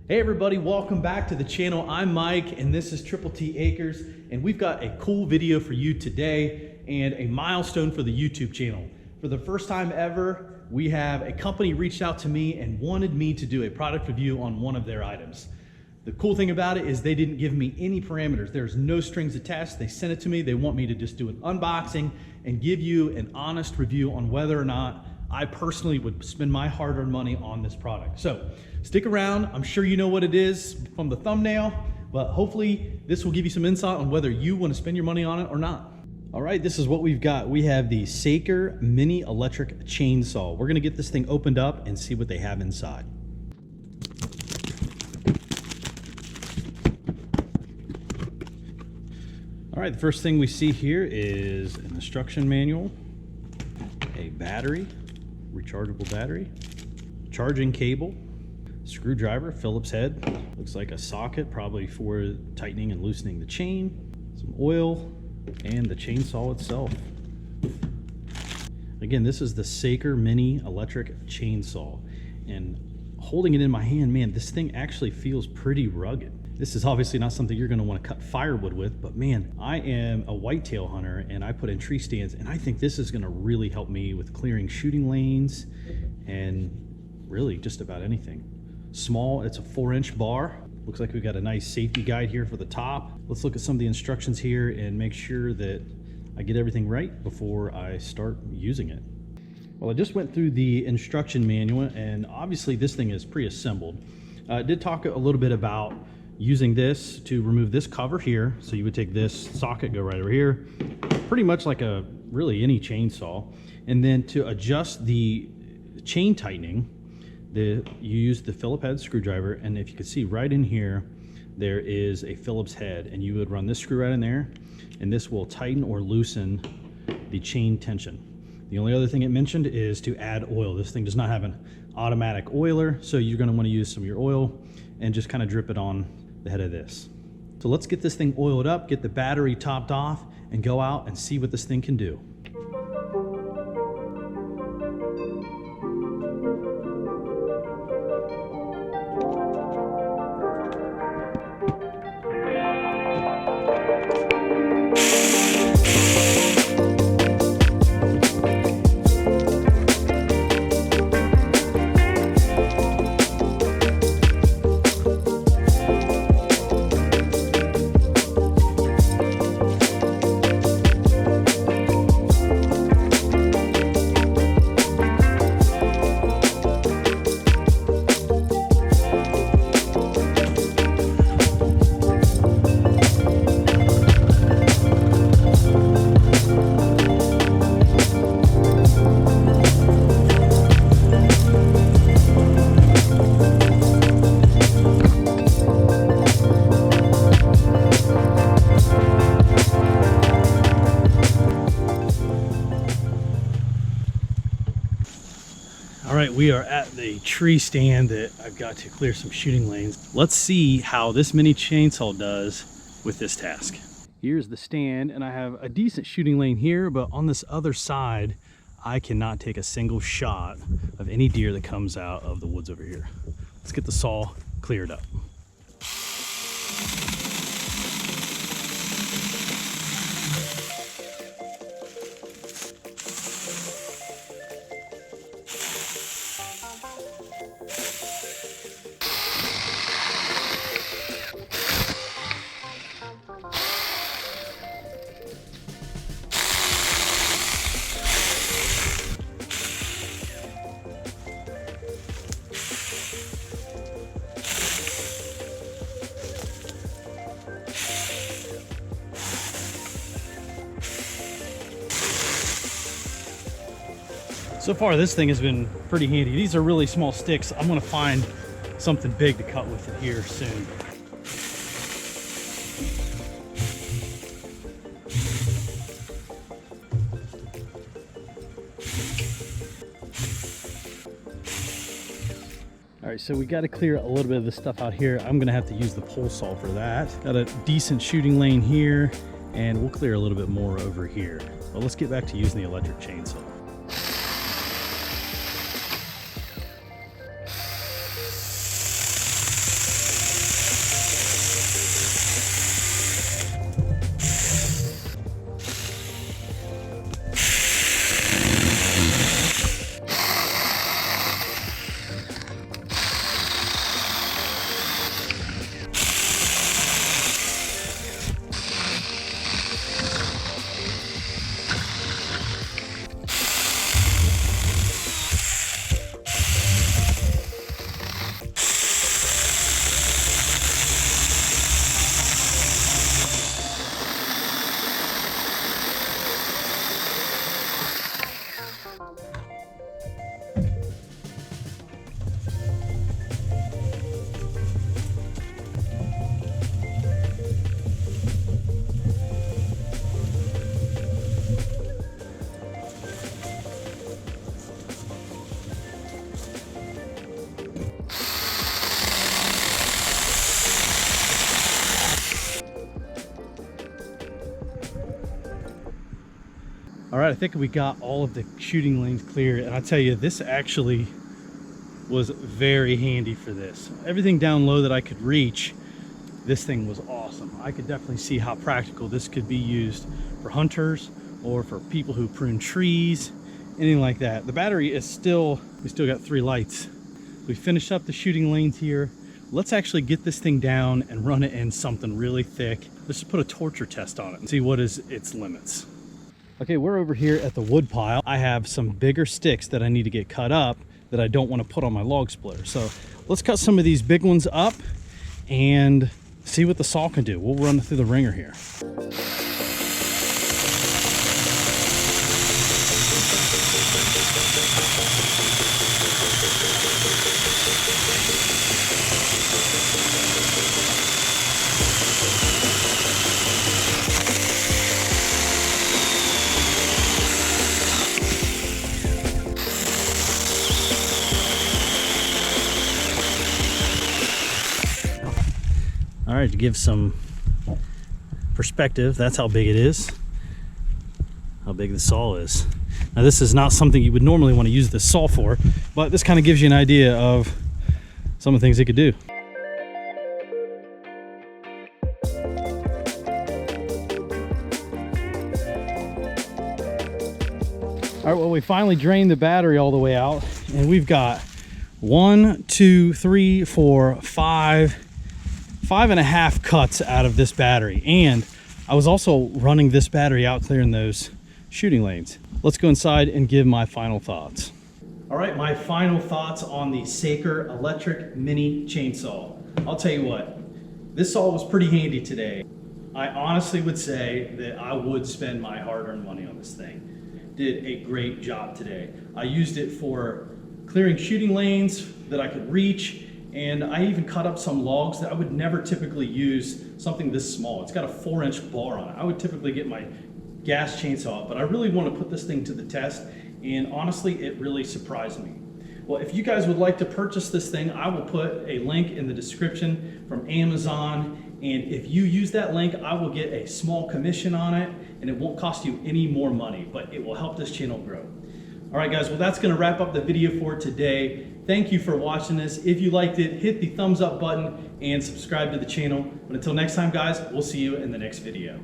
Hey everybody, welcome back to the channel. I'm Mike and this is Triple T Acres, and we've got a cool video for you today and a milestone for the YouTube channel. For the first time ever, we have a company reached out to me and wanted me to do a product review on one of their items. The cool thing about it is they didn't give me any parameters. There's no strings attached. They sent it to me. They want me to just do an unboxing and give you an honest review on whether or not I personally would spend my hard-earned money on this product. So stick around. I'm sure you know what it is from the thumbnail, but hopefully this will give you some insight on whether you want to spend your money on it or not. All right, this is what we've got. We have the Saker Mini Electric Chainsaw. We're gonna get this thing opened up and see what they have inside. All right, the first thing we see here is an instruction manual, a battery, rechargeable battery, charging cable, screwdriver, Phillips head, looks like a socket probably for tightening and loosening the chain, some oil, and the chainsaw itself. Again, this is the Saker Mini Electric Chainsaw, and holding it in my hand, man, this thing actually feels pretty rugged. This is obviously not something you're going to want to cut firewood with, but man, I am a whitetail hunter and I put in tree stands, and I think this is going to really help me with clearing shooting lanes and really just about anything. Small, it's a 4-inch bar. Looks like we've got a nice safety guide here for the top. Let's look at some of the instructions here and make sure that I get everything right before I start using it. Well, I just went through the instruction manual, and obviously this thing is pre-assembled. I did talk a little bit about using this to remove this cover here. So you would take this socket, go right over here, pretty much like really any chainsaw. And then to adjust the chain tightening, you use the Phillips head screwdriver, and if you can see right in here, there is a Phillips head, and you would run this screw right in there, and this will tighten or loosen the chain tension. The only other thing it mentioned is to add oil. This thing does not have an automatic oiler, so you're gonna wanna use some of your oil and just kind of drip it on the head of this. So let's get this thing oiled up, get the battery topped off, and go out and see what this thing can do. All right, we are at the tree stand that I've got to clear some shooting lanes. Let's see how this mini chainsaw does with this task. Here's the stand, and I have a decent shooting lane here, but on this other side, I cannot take a single shot of any deer that comes out of the woods over here. Let's get the saw cleared up. So far, this thing has been pretty handy. These are really small sticks. I'm gonna find something big to cut with it here soon. All right, so we got to clear a little bit of this stuff out here. I'm gonna have to use the pole saw for that. Got a decent shooting lane here, and we'll clear a little bit more over here. But let's get back to using the electric chainsaw. All right, I think we got all of the shooting lanes clear, and I tell you, this actually was very handy for this. Everything down low that I could reach, this thing was awesome. I could definitely see how practical this could be used for hunters or for people who prune trees, anything like that. The battery is still, we still got 3 lights. We finished up the shooting lanes here. Let's actually get this thing down and run it in something really thick. Let's just put a torture test on it and see what is its limits. Okay, we're over here at the wood pile. I have some bigger sticks that I need to get cut up that I don't want to put on my log splitter. So let's cut some of these big ones up and see what the saw can do. We'll run through the ringer here. All right, to give some perspective, that's how big it is, how big the saw is. Now this is not something you would normally want to use this saw for, but this kind of gives you an idea of some of the things it could do. All right, well, we finally drained the battery all the way out, and we've got 1, 2, 3, 4, 5.5 cuts out of this battery. And I was also running this battery out, clearing those shooting lanes. Let's go inside and give my final thoughts. All right, my final thoughts on the Saker electric mini chainsaw. I'll tell you what, this saw was pretty handy today. I honestly would say that I would spend my hard-earned money on this thing. Did a great job today. I used it for clearing shooting lanes that I could reach, and I even cut up some logs that I would never typically use something this small. It's got a 4-inch bar on it. I would typically get my gas chainsaw, but I really want to put this thing to the test, and honestly, it really surprised me. Well, if you guys would like to purchase this thing, I will put a link in the description from Amazon, and if you use that link, I will get a small commission on it, and it won't cost you any more money, but it will help this channel grow. All right, guys, well, that's gonna wrap up the video for today. Thank you for watching this. If you liked it, hit the thumbs up button and subscribe to the channel. But until next time, guys, we'll see you in the next video.